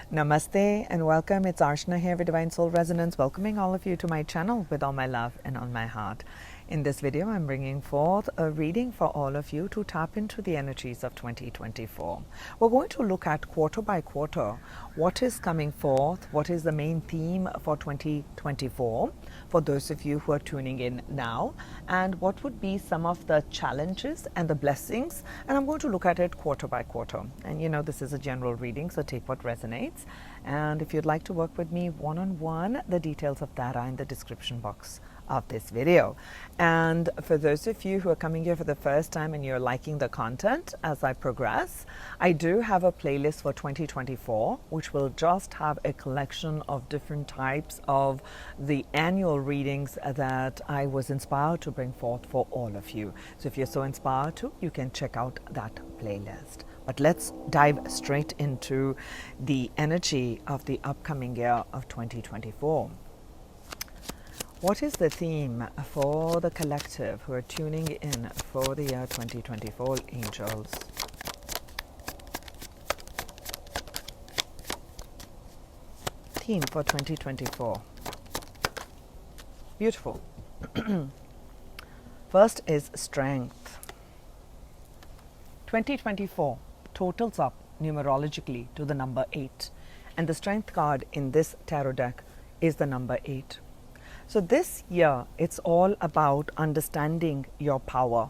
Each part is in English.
Namaste and welcome. It's Arshna here with Divine Soul Resonance, welcoming all of you to my channel with all my love and on my heart. In this video, I'm bringing forth a reading for all of you to tap into the energies of 2024. We're going to look at quarter by quarter what is coming forth, what is the main theme for 2024 for those of you who are tuning in now, and what would be some of the challenges and the blessings. And I'm going to look at it quarter by quarter. And you know, this is a general reading, so take what resonates. And if you'd like to work with me one-on-one, the details of that are in the description box of this video. And for those of you who are coming here for the first time and you're liking the content as I progress, I do have a playlist for 2024 which will just have a collection of different types of the annual readings that I was inspired to bring forth for all of you. So if you're so inspired to, you can check out that playlist. But let's dive straight into the energy of the upcoming year of 2024. What is the theme for the collective who are tuning in for the year 2024, angels? Theme for 2024. Beautiful. First is strength. 2024 totals up numerologically to the number 8, and the strength card in this tarot deck is the number 8. So this year, it's all about understanding your power.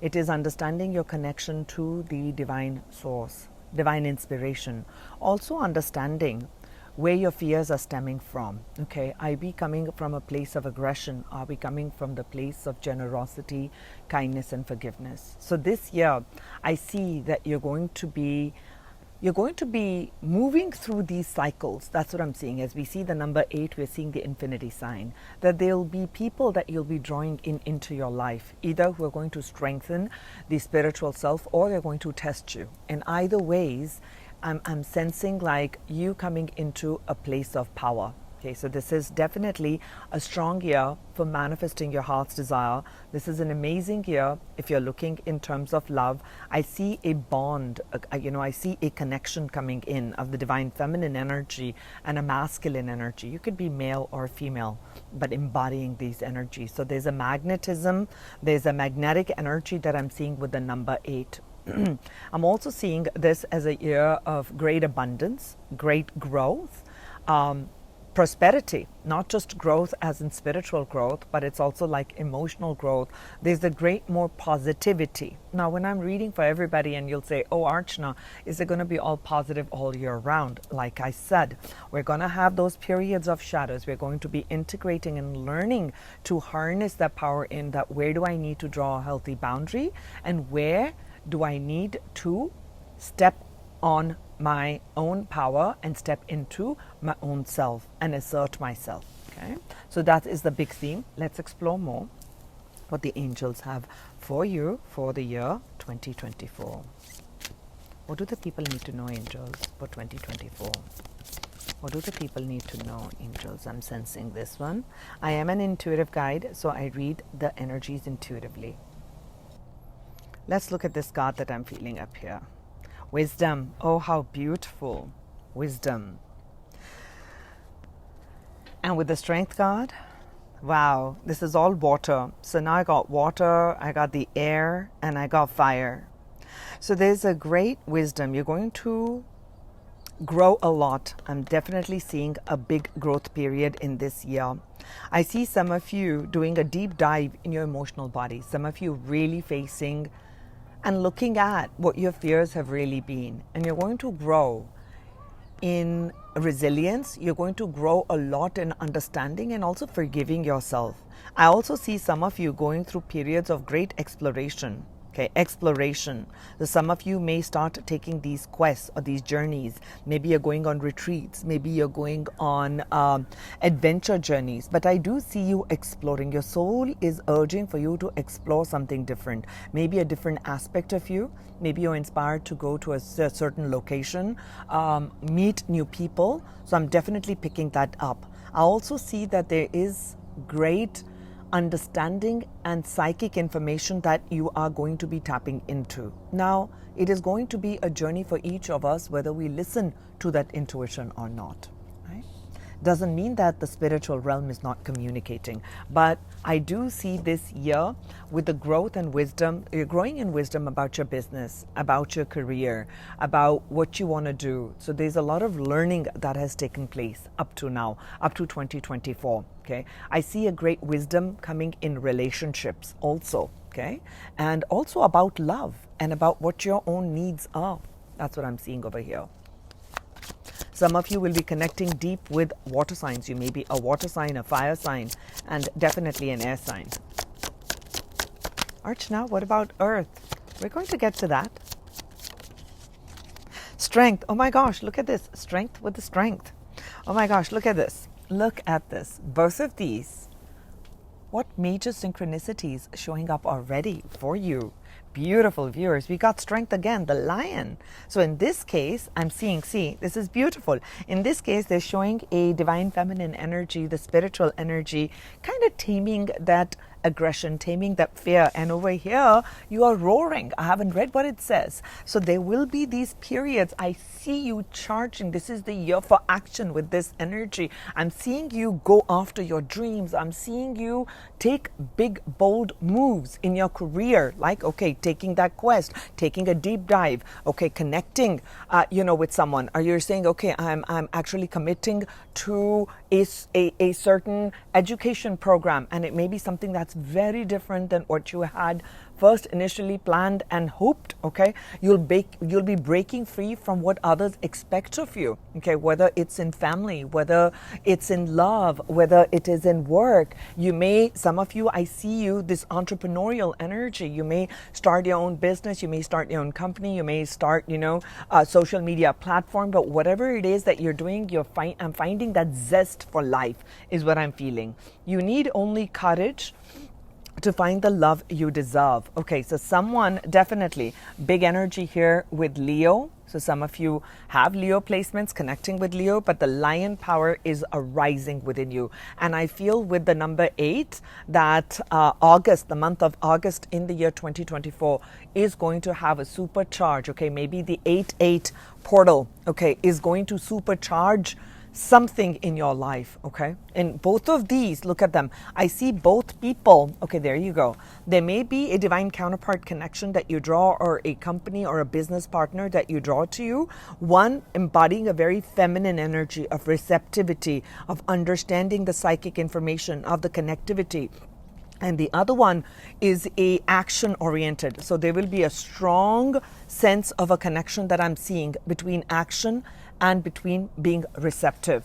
It is understanding your connection to the divine source, divine inspiration. Also understanding where your fears are stemming from. Okay, are we coming from a place of aggression? Are we coming from the place of generosity, kindness, and forgiveness? So this year, I see that you're going to be moving through these cycles. That's what I'm seeing. As we see the number 8, we're seeing the infinity sign. That there'll be people that you'll be drawing into your life, either who are going to strengthen the spiritual self or they're going to test you. In either ways, I'm sensing like you coming into a place of power. Okay, so this is definitely a strong year for manifesting your heart's desire. This is an amazing year if you're looking in terms of love. I see a bond, I see a connection coming in of the divine feminine energy and a masculine energy. You could be male or female, but embodying these energies. So there's a magnetism, there's a magnetic energy that I'm seeing with the number 8. I'm also seeing this as a year of great abundance, great growth, prosperity, not just growth as in spiritual growth, but it's also like emotional growth. There's a great more positivity. Now, when I'm reading for everybody and you'll say, oh, Archana, is it going to be all positive all year round? Like I said, we're going to have those periods of shadows. We're going to be integrating and learning to harness that power in that. Where do I need to draw a healthy boundary? And where do I need to step on my own power and step into my own self and assert myself? Okay, so that is the big theme. Let's explore more what the angels have for you for the year 2024. What do the people need to know, angels, for 2024? What do the people need to know, angels? I'm sensing this one. I am an intuitive guide, so I read the energies intuitively. Let's look at this card that I'm feeling up here. Wisdom. Oh, how beautiful. Wisdom. And with the strength card, wow, this is all water. So now I got water, I got the air, and I got fire. So there's a great wisdom. You're going to grow a lot. I'm definitely seeing a big growth period in this year. I see some of you doing a deep dive in your emotional body. Some of you really facing and looking at what your fears have really been. And you're going to grow in resilience. You're going to grow a lot in understanding and also forgiving yourself. I also see some of you going through periods of great exploration. Okay, exploration. So some of you may start taking these quests or these journeys. Maybe you're going on retreats. Maybe you're going on adventure journeys. But I do see you exploring. Your soul is urging for you to explore something different. Maybe a different aspect of you. Maybe you're inspired to go to a certain location, meet new people. So I'm definitely picking that up. I also see that there is great understanding and psychic information that you are going to be tapping into. Now, it is going to be a journey for each of us, whether we listen to that intuition or not. Right? Doesn't mean that the spiritual realm is not communicating, but I do see this year with the growth and wisdom, you're growing in wisdom about your business, about your career, about what you want to do. So there's a lot of learning that has taken place up to now, up to 2024. Okay, I see a great wisdom coming in relationships also. Okay, and also about love and about what your own needs are. That's what I'm seeing over here. Some of you will be connecting deep with water signs. You may be a water sign, a fire sign, and definitely an air sign. Archana, what about Earth? We're going to get to that. Strength. Oh my gosh, look at this. Strength with the strength. Oh my gosh, look at this. Look at this. Both of these. What major synchronicities showing up already for you? Beautiful, viewers. We got strength again, the lion. So in this case, I'm seeing, see, this is beautiful. In this case, they're showing a divine feminine energy, the spiritual energy, kind of taming that aggression, taming that fear. And over here, you are roaring. I haven't read what it says. So there will be these periods. I see you charging. This is the year for action with this energy. I'm seeing you go after your dreams. I'm seeing you take big, bold moves in your career. Like, okay, taking that quest, taking a deep dive, okay, connecting, with someone. Or you're saying, okay, I'm actually committing to a certain education program, and it may be something that's very different than what you had first initially planned and hoped. Okay, you'll be breaking free from what others expect of you. Okay, whether it's in family, whether it's in love, whether it is in work. Some of you, I see you, this entrepreneurial energy. You may start your own business, you may start your own company, you may start, a social media platform, but whatever it is that you're doing, I'm finding that zest for life is what I'm feeling. You need only courage to find the love you deserve. Okay, so someone, definitely big energy here with Leo. So some of you have Leo placements connecting with Leo, but the lion power is arising within you. And I feel with the number 8 that August, the month of August in the year 2024 is going to have a supercharge. Okay, maybe the 8-8 portal, okay, is going to supercharge something in your life. Okay, and both of these, look at them. I see both people. Okay, there you go. There may be a divine counterpart connection that you draw, or a company or a business partner that you draw to you. One embodying a very feminine energy of receptivity, of understanding the psychic information, of the connectivity. And the other one is a action oriented. So there will be a strong sense of a connection that I'm seeing between action and between being receptive.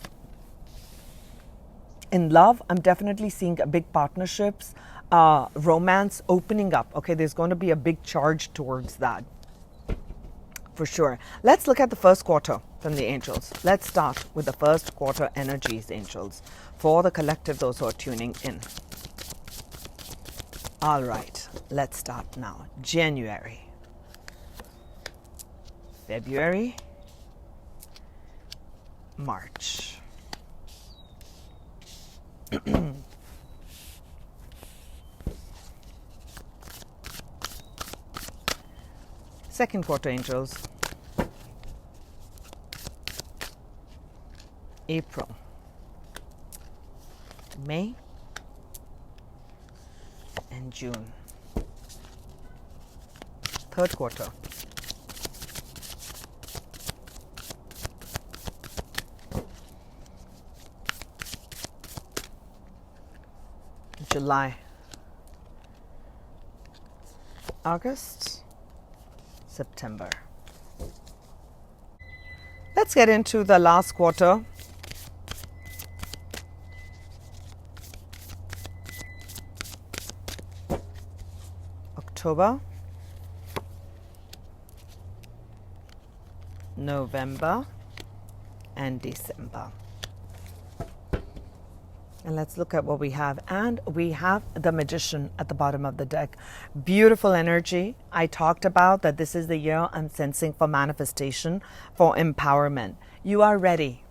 In love, I'm definitely seeing big partnerships, romance opening up. Okay, there's going to be a big charge towards that, for sure. Let's look at the first quarter from the angels. Let's start with the first quarter energies, angels, for the collective, those who are tuning in. All right, let's start now. January, February, March. Second quarter, angels. April, May, and June. Third quarter. July, August, September. Let's get into the last quarter. October, November, and December. And let's look at what we have. And we have the Magician at the bottom of the deck. Beautiful energy. I talked about that this is the year I'm sensing for manifestation, for empowerment. You are ready.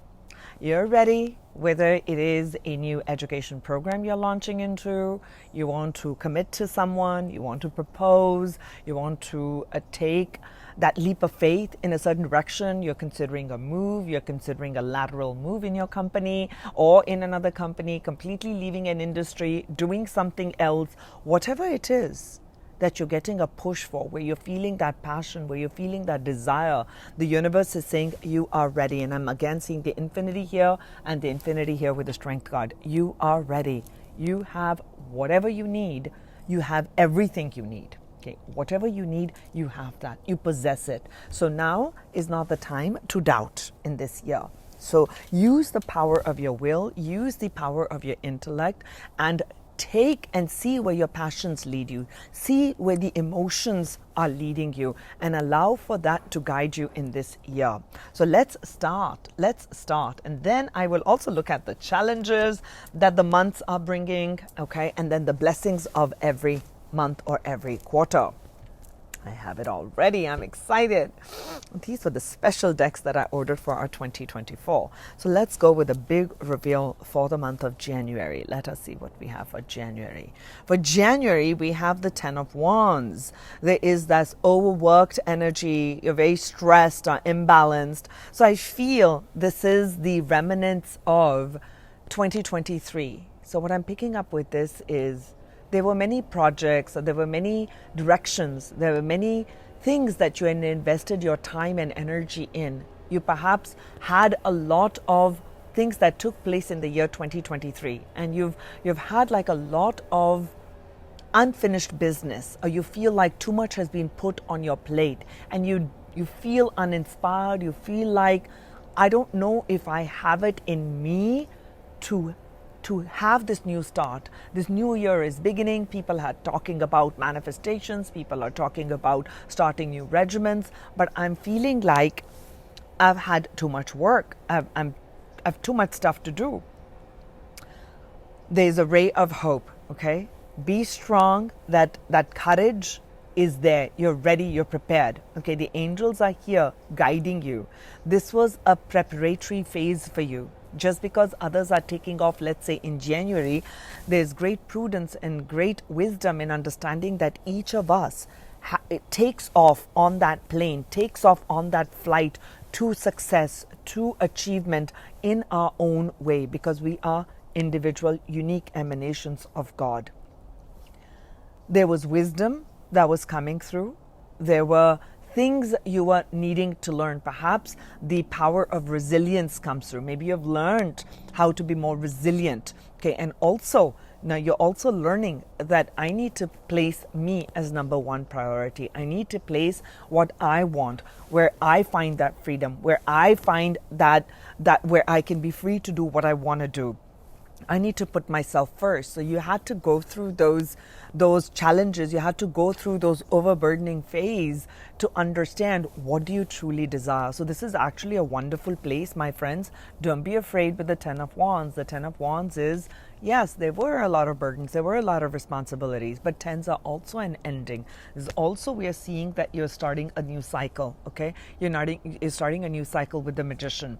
You're ready whether it is a new education program you're launching into, you want to commit to someone, you want to propose, you want to take that leap of faith in a certain direction, you're considering a move, you're considering a lateral move in your company or in another company, completely leaving an industry, doing something else, whatever it is that you're getting a push for, where you're feeling that passion, where you're feeling that desire, the universe is saying you are ready. And I'm again seeing the infinity here and the infinity here with the strength card. You are ready. You have whatever you need. You have everything you need. Okay, whatever you need, you have that. You possess it. So now is not the time to doubt in this year. So use the power of your will, use the power of your intellect, and take and see where your passions lead you. See where the emotions are leading you and allow for that to guide you in this year. So let's start. And then I will also look at the challenges that the months are bringing, okay, and then the blessings of every month or every quarter. I have it all ready. I'm excited. These were the special decks that I ordered for our 2024. So let's go with a big reveal for the month of January. Let us see what we have for January. For January, we have the 10 of Wands. There is that overworked energy. You're very stressed or imbalanced. So I feel this is the remnants of 2023. So what I'm picking up with this is there were many projects, there were many directions, there were many things that you had invested your time and energy in. You perhaps had a lot of things that took place in the year 2023, and you've had like a lot of unfinished business, or you feel like too much has been put on your plate, and you feel uninspired. You feel like, I don't know if I have it in me to have this new start. This new year is beginning. People are talking about manifestations. People are talking about starting new regimens. But I'm feeling like I've had too much work. I've too much stuff to do. There's a ray of hope, okay? Be strong. That courage is there. You're ready. You're prepared. Okay, the angels are here guiding you. This was a preparatory phase for you. Just because others are taking off, let's say in January, there's great prudence and great wisdom in understanding that each of us it takes off on that plane, takes off on that flight to success, to achievement in our own way, because we are individual, unique emanations of God. There was wisdom that was coming through. There were things you were needing to learn. Perhaps the power of resilience comes through. Maybe you've learned how to be more resilient. Okay, and also now you're also learning that I need to place me as number one priority. I need to place what I want, where I find that freedom, where I find that where I can be free to do what I want to do. I need to put myself first. So you had to go through those challenges. You had to go through those overburdening phase to understand what do you truly desire. So this is actually a wonderful place, my friends. Don't be afraid with the 10 of Wands. The 10 of Wands is, yes, there were a lot of burdens. There were a lot of responsibilities, but 10s are also an ending. There's also, we are seeing that you're starting a new cycle, okay? You're starting a new cycle with the Magician.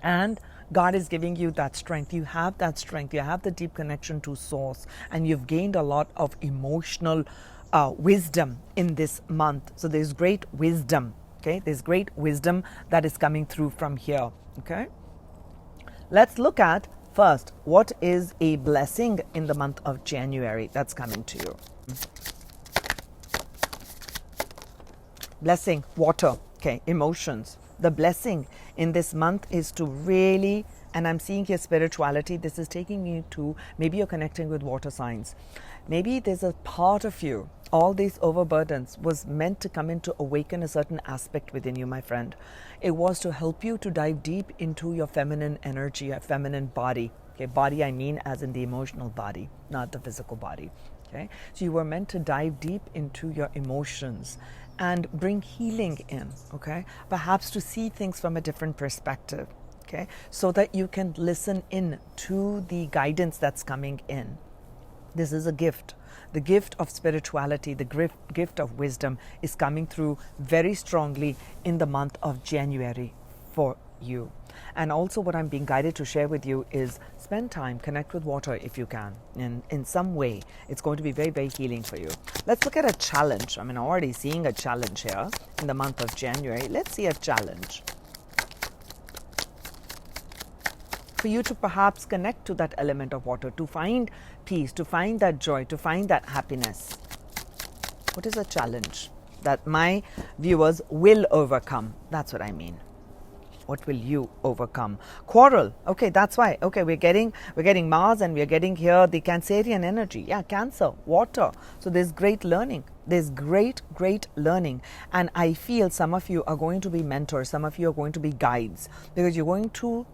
And God is giving you that strength. You have that strength. You have the deep connection to Source. And you've gained a lot of emotional wisdom in this month. So there's great wisdom. Okay, there's great wisdom that is coming through from here. Okay, let's look at first what is a blessing in the month of January that's coming to you. Blessing, water. Okay, emotions. The blessing in this month is to really, and I'm seeing here spirituality, this is taking you to, maybe you're connecting with water signs. Maybe there's a part of you, all these overburdens was meant to come in to awaken a certain aspect within you, my friend. It was to help you to dive deep into your feminine energy, your feminine body. Okay, body I mean as in the emotional body, not the physical body. Okay, so you were meant to dive deep into your emotions and bring healing in, okay? Perhaps to see things from a different perspective, okay? So that you can listen in to the guidance that's coming in. This is a gift. The gift of spirituality, the gift of wisdom is coming through very strongly in the month of January for you. And also what I'm being guided to share with you is spend time, connect with water if you can. And in some way, it's going to be very, very healing for you. Let's look at a challenge. I mean, already seeing a challenge here in the month of January. Let's see a challenge for you to perhaps connect to that element of water, to find peace, to find that joy, to find that happiness. What is a challenge that my viewers will overcome? That's what I mean. What will you overcome? Quarrel. Okay, that's why. Okay, we're getting Mars, and we're getting here the Cancerian energy. Yeah, Cancer, water. So there's great learning. There's great learning. And I feel some of you are going to be mentors. Some of you are going to be guides, because you're going to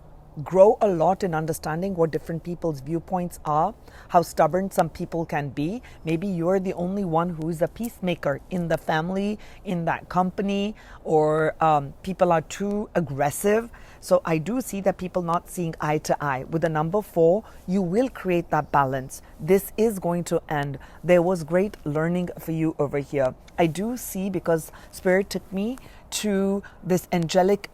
grow a lot in understanding what different people's viewpoints are, how stubborn some people can be. Maybe you're the only one who is a peacemaker in the family, in that company, or people are too aggressive. So I do see that people not seeing eye to eye. With the number 4, you will create that balance. This is going to end. There was great learning for you over here. I do see, because Spirit took me to this angelic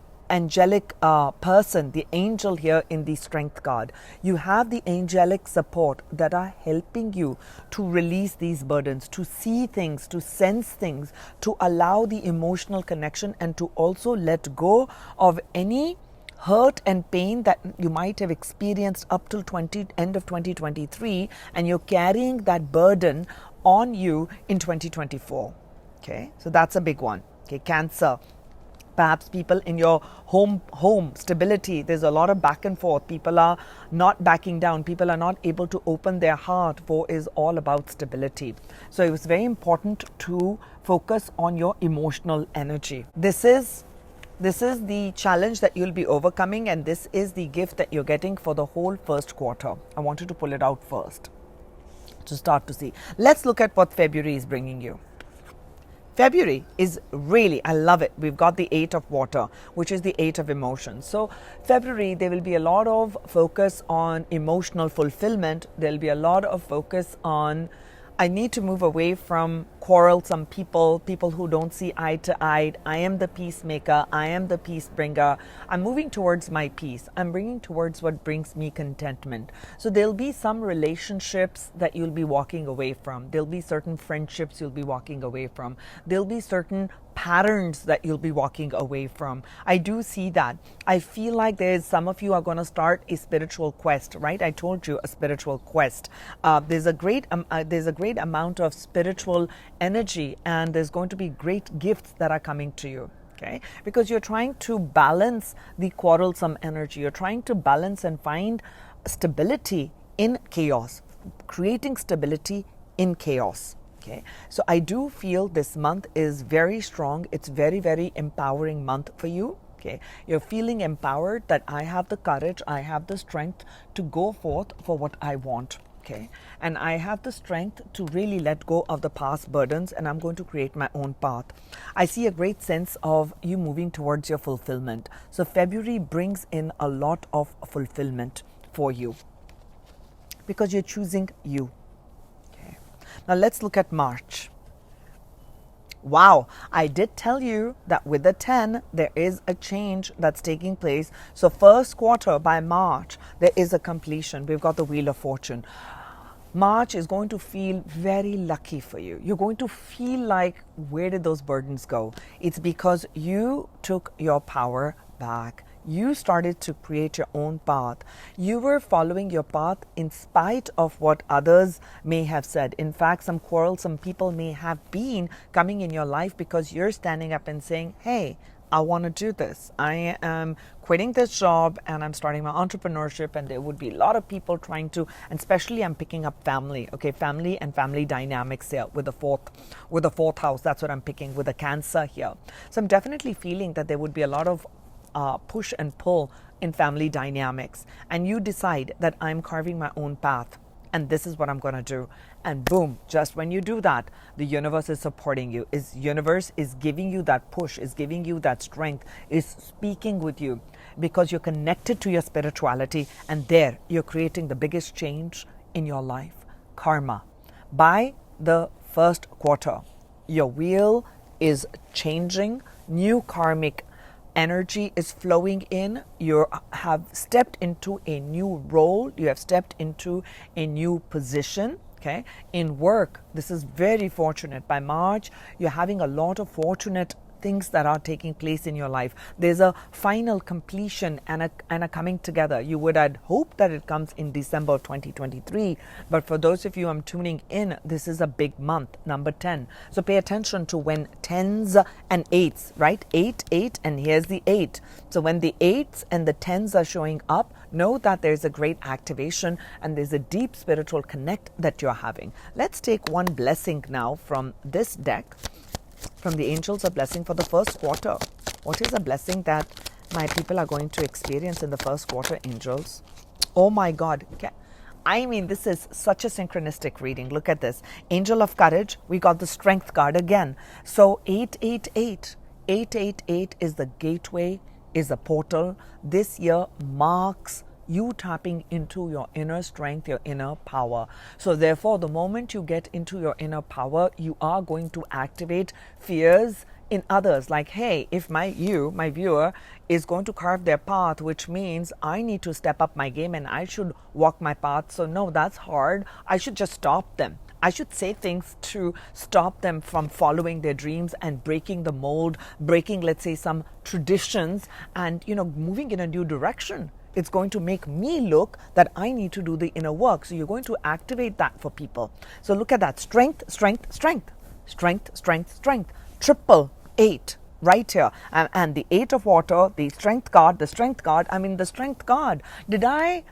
person, the angel here in the strength card. You have the angelic support that are helping you to release these burdens, to see things, to sense things, to allow the emotional connection, and to also let go of any hurt and pain that you might have experienced up till end of 2023, and you're carrying that burden on you in 2024. Okay, so that's a big one. Okay, Cancer. Perhaps people in your home stability, there's a lot of back and forth. People are not backing down. People are not able to open their heart. 4 is all about stability. So it was very important to focus on your emotional energy. This is the challenge that you'll be overcoming, and this is the gift that you're getting for the whole first quarter. I wanted to pull it out first to start to see. Let's look at what February is bringing you. February is really, I love it. We've got the 8 of water, which is the 8 of emotions. So February, there will be a lot of focus on emotional fulfillment. There'll be a lot of focus on, I need to move away from quarrelsome people who don't see eye to eye. I am the peacemaker. I am the peace bringer. I'm moving towards my peace. I'm bringing towards what brings me contentment. So there'll be some relationships that you'll be walking away from. There'll be certain friendships you'll be walking away from. There'll be certain patterns that you'll be walking away from. I do see that. I feel like there's some of you are going to start a spiritual quest, right? I told you, a spiritual quest. There's a great amount of spiritual energy, and there's going to be great gifts that are coming to you. Okay, because you're trying to balance the quarrelsome energy. You're trying to balance and find stability in chaos, creating stability in chaos. Okay, so I do feel this month is very strong. It's very, very empowering month for you. Okay, you're feeling empowered that I have the courage, I have the strength to go forth for what I want. Okay, and I have the strength to really let go of the past burdens, and I'm going to create my own path. I see a great sense of you moving towards your fulfillment. So February brings in a lot of fulfillment for you because you're choosing you. Now let's look at March. Wow, I did tell you that with the 10, there is a change that's taking place. So first quarter by March, there is a completion. We've got the Wheel of Fortune. March is going to feel very lucky for you. You're going to feel like, where did those burdens go? It's because you took your power back. You started to create your own path. You were following your path in spite of what others may have said. In fact, some quarrelsome people may have been coming in your life because you're standing up and saying, hey, I want to do this. I am quitting this job and I'm starting my entrepreneurship, and there would be a lot of people trying to, and especially I'm picking up family, okay, family and family dynamics here with the fourth house. That's what I'm picking with the Cancer here. So I'm definitely feeling that there would be a lot of push and pull in family dynamics, and you decide that I'm carving my own path and this is what I'm going to do, and boom, just when you do that, the universe is supporting you. Universe is giving you that push, is giving you that strength, is speaking with you because you're connected to your spirituality, and there you're creating the biggest change in your life. Karma. By the first quarter, your wheel is changing. New karmic energy is flowing in. You have stepped into a new role. You have stepped into a new position. Okay. In work, this is very fortunate. By March, you're having a lot of fortunate things that are taking place in your life. There's a final completion and a coming together. You would have hoped that it comes in December 2023, but for those of you who are tuning in, this is a big month, number 10. So pay attention to when 10s and 8s, right? 8, 8, and here's the 8. So when the 8s and the 10s are showing up, know that there's a great activation and there's a deep spiritual connect that you're having. Let's take one blessing now from this deck, from the angels of blessing for the first quarter. What is a blessing that my people are going to experience in the first quarter, angels? Oh my God. I mean, this is such a synchronistic reading. Look at this. Angel of courage. We got the strength card again. So 888. 888 is the gateway, is a portal. This year marks you tapping into your inner strength, your inner power. So therefore, the moment you get into your inner power, you are going to activate fears in others. Like, hey, if my viewer, is going to carve their path, which means I need to step up my game and I should walk my path. So no, that's hard. I should just stop them. I should say things to stop them from following their dreams and breaking the mold, breaking, let's say, some traditions and, moving in a new direction. It's going to make me look that I need to do the inner work. So you're going to activate that for people. So look at that. Strength, strength, strength, strength, strength, strength. 888 right here. And the 8 of water, the strength card, the strength card. Did I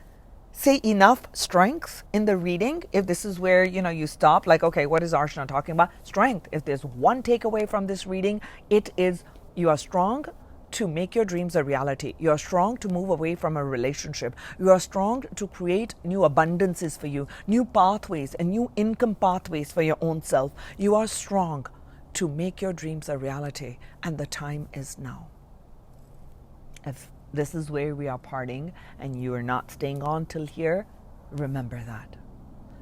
say enough strength in the reading? If this is where, you stop, like, okay, what is Archana talking about? Strength. If there's one takeaway from this reading, it is you are strong to make your dreams a reality. You are strong to move away from a relationship. You are strong to create new abundances for you, new pathways and new income pathways for your own self. You are strong to make your dreams a reality, and the time is now. If this is where we are parting and you are not staying on till here, remember that.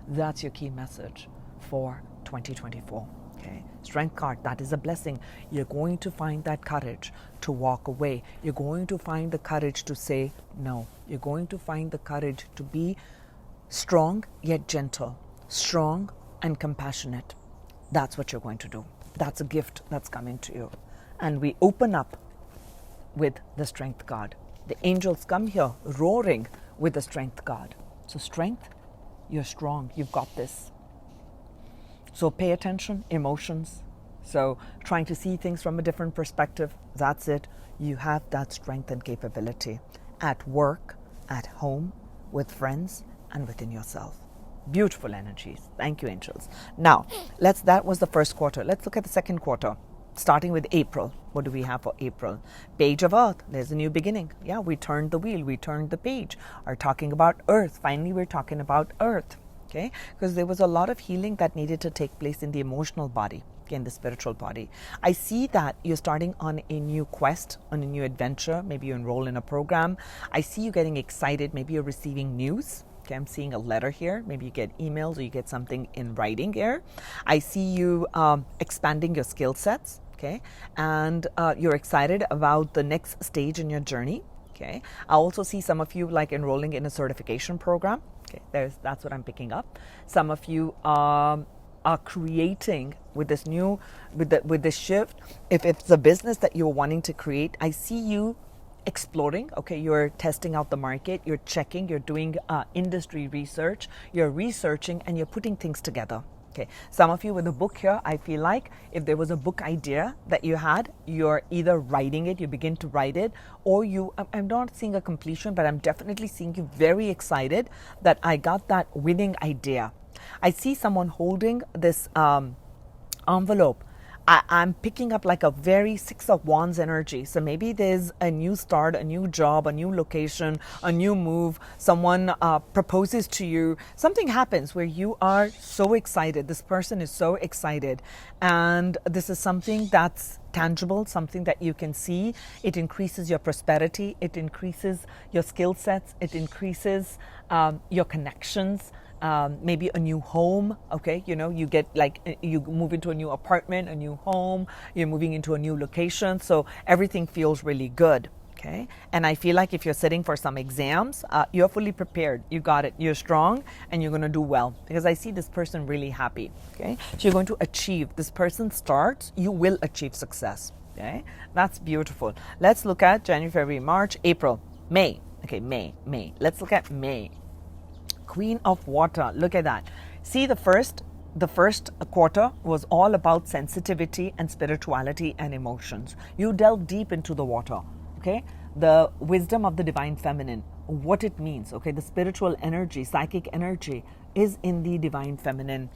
That's your key message for 2024. Okay. Strength card, that is a blessing. You're going to find that courage to walk away. You're going to find the courage to say no. You're going to find the courage to be strong yet gentle, strong and compassionate. That's what you're going to do. That's a gift that's coming to you. And we open up with the strength card. The angels come here roaring with the strength card. So strength, you're strong. You've got this. So pay attention, emotions. So trying to see things from a different perspective, that's it. You have that strength and capability at work, at home, with friends, and within yourself. Beautiful energies. Thank you, angels. Now, that was the first quarter. Let's look at the second quarter, starting with April. What do we have for April? Page of Earth. There's a new beginning. Yeah, we turned the wheel. We turned the page. Are talking about Earth. Finally, we're talking about Earth. Okay, because there was a lot of healing that needed to take place in the emotional body, in the spiritual body. I see that you're starting on a new quest, on a new adventure. Maybe you enroll in a program. I see you getting excited. Maybe you're receiving news. Okay, I'm seeing a letter here. Maybe you get emails or you get something in writing here. I see you expanding your skill sets. Okay, and you're excited about the next stage in your journey. Okay, I also see some of you like enrolling in a certification program. Okay, that's what I'm picking up. Some of you are creating with this new, with this shift. If it's a business that you're wanting to create, I see you exploring. Okay, you're testing out the market, you're checking, you're doing industry research, you're researching, and you're putting things together. Okay, some of you with a book here, I feel like if there was a book idea that you had, you're either writing it, you begin to write it, or I'm not seeing a completion, but I'm definitely seeing you very excited that I got that winning idea. I see someone holding this envelope. I'm picking up like a very 6 of Wands energy. So maybe there's a new start, a new job, a new location, a new move. Someone proposes to you. Something happens where you are so excited. This person is so excited. And this is something that's tangible, something that you can see. It increases your prosperity. It increases your skill sets. It increases your connections. maybe a new home. Okay, you get like you move into a new apartment, a new home, you're moving into a new location, so everything feels really good. Okay, and I feel like if you're sitting for some exams, you're fully prepared. You got it. You're strong, and you're going to do well, because I see this person really happy. Okay, so you're going to achieve. This person starts, you will achieve success. Okay, that's beautiful. Let's look at January, February, March, April, May. Okay, May. Let's look at May. Queen of Water. Look at that. See, the first quarter was all about sensitivity and spirituality and emotions. You delve deep into the water. Okay, the wisdom of the divine feminine, what it means. Okay, the spiritual energy, psychic energy is in the divine feminine,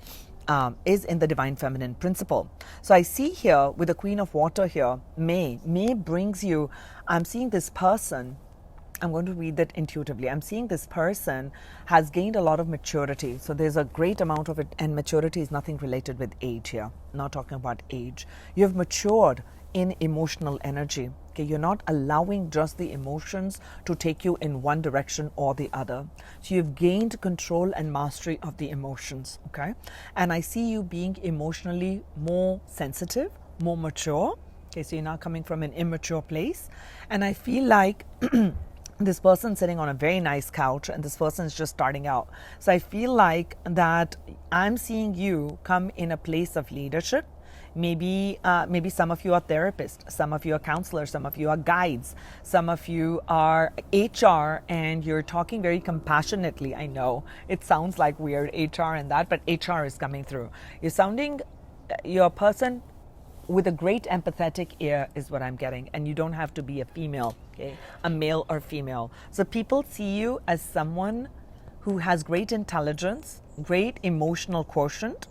principle. So I see here with the Queen of Water here, May brings you, I'm seeing this person, I'm going to read that intuitively. I'm seeing this person has gained a lot of maturity. So there's a great amount of it, and maturity is nothing related with age here. Not talking about age. You've matured in emotional energy. Okay, you're not allowing just the emotions to take you in one direction or the other. So you've gained control and mastery of the emotions. Okay, and I see you being emotionally more sensitive, more mature. Okay, so you're not coming from an immature place, and I feel like this person sitting on a very nice couch, and this person is just starting out. So I feel like that I'm seeing you come in a place of leadership. Maybe some of you are therapists, some of you are counselors, some of you are guides, some of you are HR, and you're talking very compassionately. I know it sounds like weird, HR and that, but HR is coming through. You're a person with a great empathetic ear is what I'm getting, and you don't have to be a female, okay, a male or female. So people see you as someone who has great intelligence, great emotional quotient,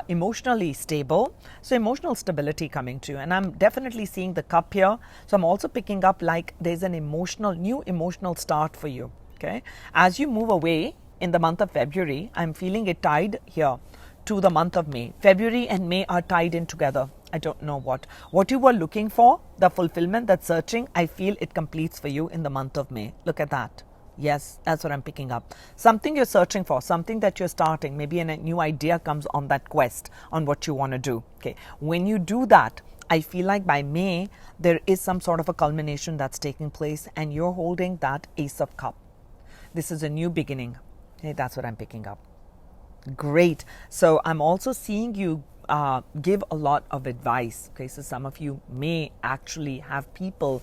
emotionally stable. So emotional stability coming to you, and I'm definitely seeing the cup here. So I'm also picking up like there's an new emotional start for you. Okay, as you move away in the month of February, I'm feeling it tied here to the month of May. February and May are tied in together. I don't know what you were looking for, the fulfillment, that searching, I feel it completes for you in the month of May. Look at that. Yes, that's what I'm picking up. Something you're searching for, something that you're starting, maybe a new idea comes on that quest on what you want to do. Okay, when you do that, I feel like by May, there is some sort of a culmination that's taking place, and you're holding that Ace of Cup. This is a new beginning. Okay, that's what I'm picking up. Great. So I'm also seeing you give a lot of advice. Okay, so some of you may actually have people.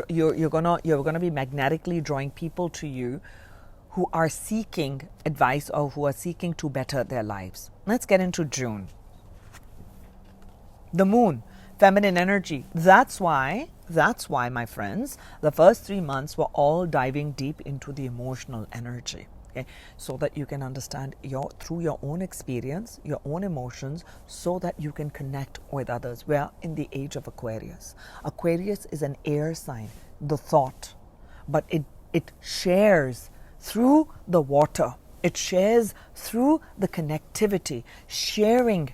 You're gonna be magnetically drawing people to you who are seeking advice or who are seeking to better their lives. Let's get into June. The Moon, feminine energy. That's why, my friends, the first 3 months were all diving deep into the emotional energy. Okay, so that you can understand through your own experience, your own emotions, so that you can connect with others. We are in the age of Aquarius. Aquarius is an air sign, the thought, but it shares through the water. It shares through the connectivity. Sharing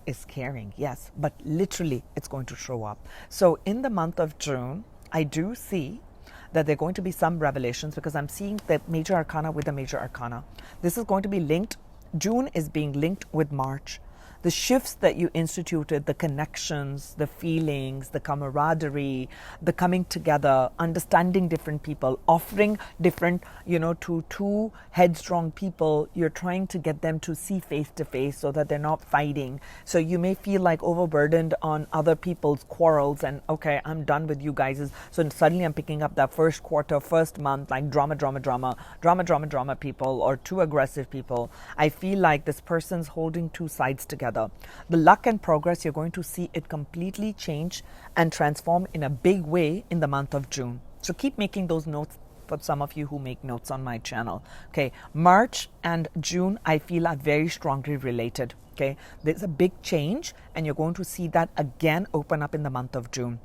is caring, yes, but literally it's going to show up. So in the month of June, I do see that there are going to be some revelations, because I'm seeing the major arcana with the major arcana. This is going to be linked. June is being linked with March. The shifts that you instituted, the connections, the feelings, the camaraderie, the coming together, understanding different people, offering different, to two headstrong people, you're trying to get them to see face to face so that they're not fighting. So you may feel like overburdened on other people's quarrels and, okay, I'm done with you guys. So suddenly I'm picking up that first quarter, first month, like drama people, or too aggressive people. I feel like this person's holding two sides together. The luck and progress, you're going to see it completely change and transform in a big way in the month of June. So keep making those notes for some of you who make notes on my channel. Okay, March and June, I feel are very strongly related. Okay, there's a big change, and you're going to see that again open up in the month of June.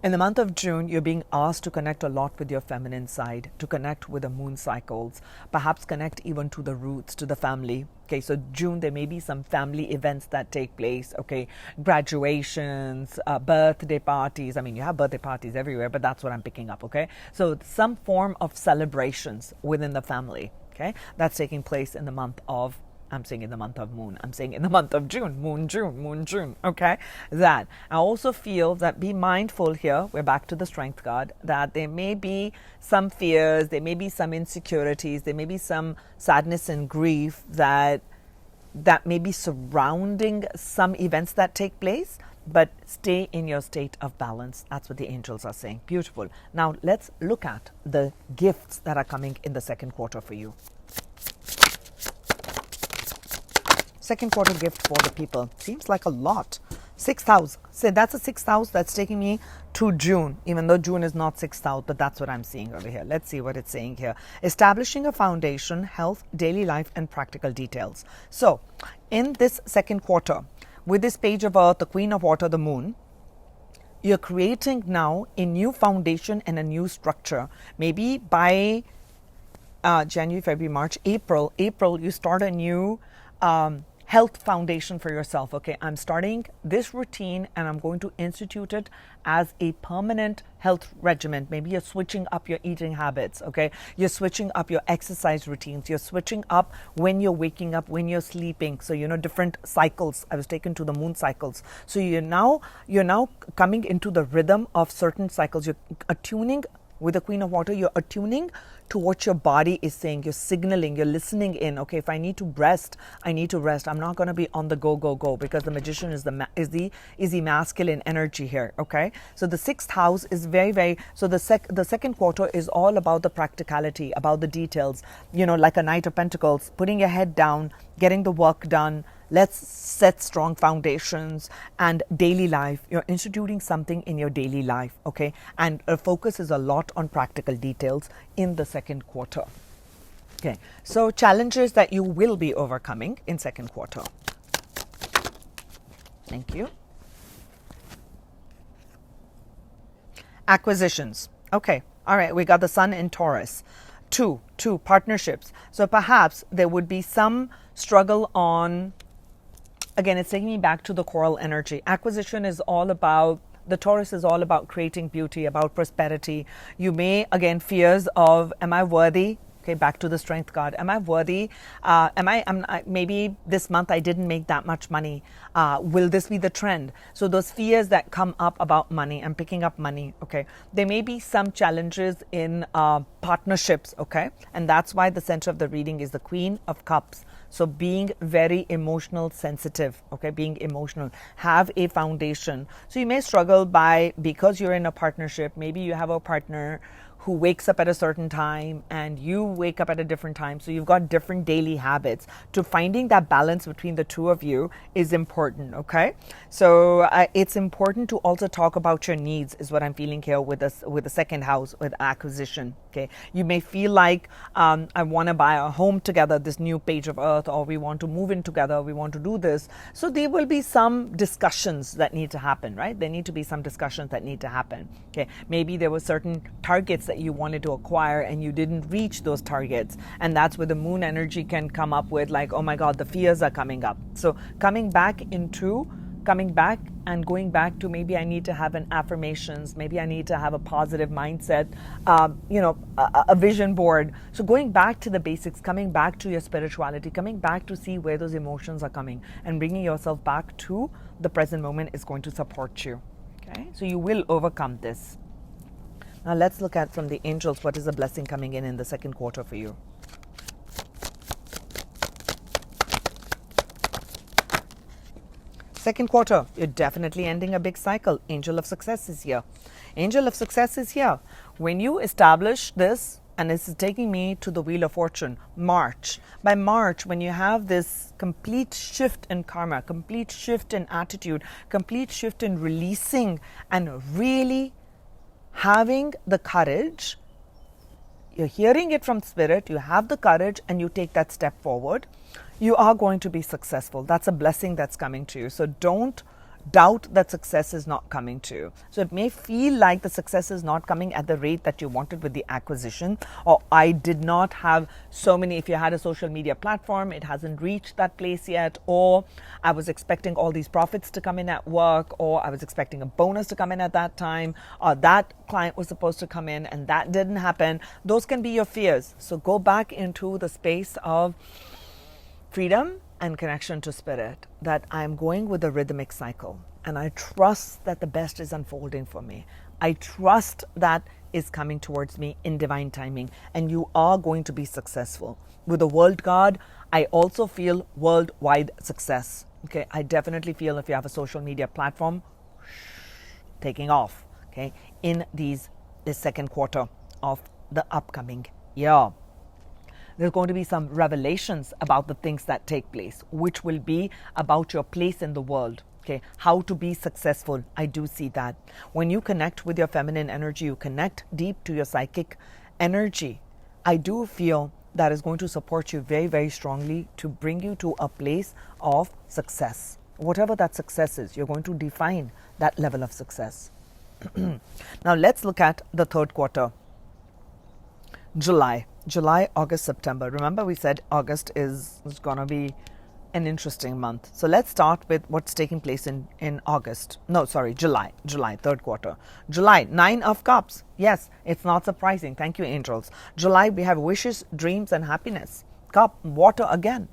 In the month of June, you're being asked to connect a lot with your feminine side, to connect with the moon cycles, perhaps connect even to the roots, to the family. Okay, so June, there may be some family events that take place, okay, graduations, birthday parties. I mean, you have birthday parties everywhere, but that's what I'm picking up, okay? So some form of celebrations within the family. Okay, that's taking place in the month of, I'm saying in the month of moon. I'm saying in the month of June, moon, June. Okay, that. I also feel that be mindful here. We're back to the strength card, that there may be some fears, there may be some insecurities, there may be some sadness and grief that may be surrounding some events that take place, but stay in your state of balance. That's what the angels are saying. Beautiful. Now let's look at the gifts that are coming in the second quarter for you. Second quarter gift for the people. Seems like a lot. 6th house. So that's a 6th house. That's taking me to June, even though June is not 6th house, but that's what I'm seeing over here. Let's see what it's saying here. Establishing a foundation, health, daily life, and practical details. So in this second quarter, with this page of earth, the queen of water, the moon, you're creating now a new foundation and a new structure. Maybe by January, February, March, April, you start a new health foundation for yourself. Okay, I'm starting this routine and I'm going to institute it as a permanent health regimen. Maybe you're switching up your eating habits. Okay, you're switching up your exercise routines. You're switching up when you're waking up, when you're sleeping. So different cycles. I was taken to the moon cycles. So you're now coming into the rhythm of certain cycles. You're attuning with the queen of water. You're attuning to what your body is saying. You're signaling, you're listening in. Okay, if I need to rest, I need to rest. I'm not going to be on the go, because the magician is the masculine energy here. Okay, so the 6th house is very, so the second quarter is all about the practicality, about the details, like a Knight of Pentacles, putting your head down, getting the work done. Let's set strong foundations. And daily life, you're instituting something in your daily life, okay? And focus is a lot on practical details in the second quarter. Okay, so challenges that you will be overcoming in second quarter. Thank you. Acquisitions. Okay, all right, we got the sun in Taurus. Two, partnerships. So perhaps there would be some struggle on, again, it's taking me back to the coral energy. Acquisition is all about, the Taurus is all about creating beauty, about prosperity. You may, again, fears of, am I worthy? Okay, back to the strength card. Am I worthy? Maybe this month I didn't make that much money. Will this be the trend? So those fears that come up about money, I'm picking up money, okay? There may be some challenges in partnerships, okay? And that's why the center of the reading is the Queen of Cups. So being very emotional sensitive, okay? Being emotional. Have a foundation. So you may struggle because you're in a partnership, maybe you have a partner who wakes up at a certain time and you wake up at a different time. So you've got different daily habits. To finding that balance between the two of you is important, okay? So it's important to also talk about your needs, is what I'm feeling here with the second house, with acquisition, okay? You may feel like I want to buy a home together, this new page of earth, or we want to move in together, we want to do this. So there will be some discussions that need to happen, right? There need to be some discussions that need to happen, okay? Maybe there were certain targets that you wanted to acquire and you didn't reach those targets, and that's where the moon energy can come up with, like, oh my god, the fears are coming up. So coming back and going back to, maybe I need to have an affirmations, maybe I need to have a positive mindset, a vision board. So going back to the basics, coming back to your spirituality, coming back to see where those emotions are coming, and bringing yourself back to the present moment is going to support you. Okay, so you will overcome this. Now let's look at, from the angels, what is the blessing coming in the second quarter for you. Second quarter, you're definitely ending a big cycle. Angel of Success is here. Angel of Success is here. When you establish this, and this is taking me to the Wheel of Fortune, March. By March, when you have this complete shift in karma, complete shift in attitude, complete shift in releasing and really having the courage, you're hearing it from spirit, you have the courage and you take that step forward, you are going to be successful. That's a blessing that's coming to you. So don't doubt that success is not coming to you. So it may feel like the success is not coming at the rate that you wanted with the acquisition, or I did not have so many. If you had a social media platform, it hasn't reached that place yet, or I was expecting all these profits to come in at work, or I was expecting a bonus to come in at that time, or that client was supposed to come in and that didn't happen. Those can be your fears. So go back into the space of freedom and connection to spirit, that I'm going with a rhythmic cycle, and I trust that the best is unfolding for me. I trust that is coming towards me in divine timing, and you are going to be successful. With the world card, I also feel worldwide success. Okay, I definitely feel if you have a social media platform, taking off, okay, in this second quarter of the upcoming year. There's going to be some revelations about the things that take place, which will be about your place in the world. Okay, how to be successful. I do see that. When you connect with your feminine energy, you connect deep to your psychic energy. I do feel that is going to support you very, very strongly to bring you to a place of success. Whatever that success is, you're going to define that level of success. Now let's look at the third quarter. July, August, September. Remember we said August is going to be an interesting month. So let's start with what's taking place in August. No, sorry, July, third quarter. July, 9 of Cups. Yes, it's not surprising. Thank you, angels. July, we have wishes, dreams, and happiness. Cup, water again.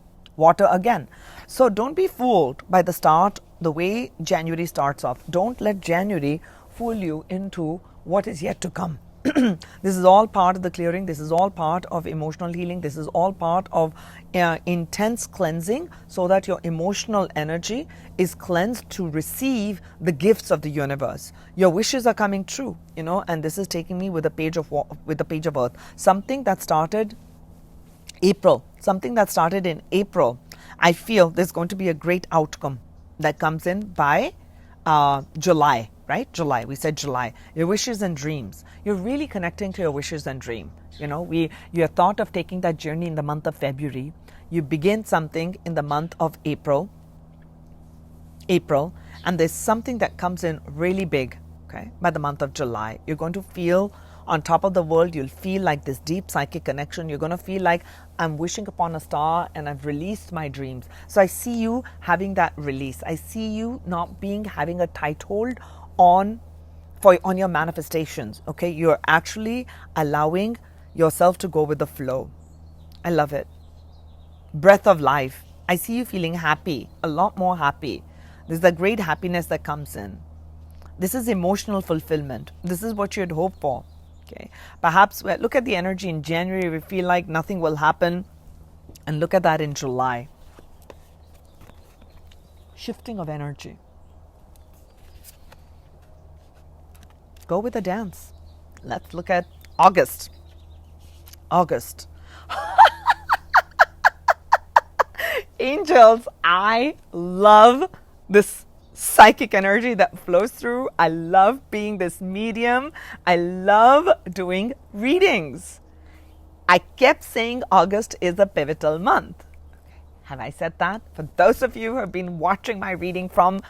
So don't be fooled by the start, the way January starts off. Don't let January fool you into what is yet to come. This is all part of the clearing. This is all part of emotional healing. This is all part of intense cleansing, so that your emotional energy is cleansed to receive the gifts of the universe. Your wishes are coming true, and this is taking me with the page of Earth. Something that started in April. I feel there's going to be a great outcome that comes in by July. Right? July. We said July. Your wishes and dreams. You're really connecting to your wishes and dream. You have thought of taking that journey in the month of February. You begin something in the month of April, and there's something that comes in really big, okay, by the month of July. You're going to feel on top of the world. You'll feel like this deep psychic connection. You're going to feel like I'm wishing upon a star and I've released my dreams. So I see you having that release. I see you not having a tight hold on your manifestations. Okay, you're actually allowing yourself to go with the flow. I love it. Breath of life. I see you feeling happy, a lot more happy. There's a great happiness that comes in. This is emotional fulfillment. This is what you'd hope for. Okay, perhaps look at the energy in January. We feel like nothing will happen, and look at that in July. Shifting of energy. Go with the dance. Let's look at August. Angels, I love this psychic energy that flows through. I love being this medium. I love doing readings. I kept saying August is a pivotal month. Have I said that? For those of you who have been watching my reading from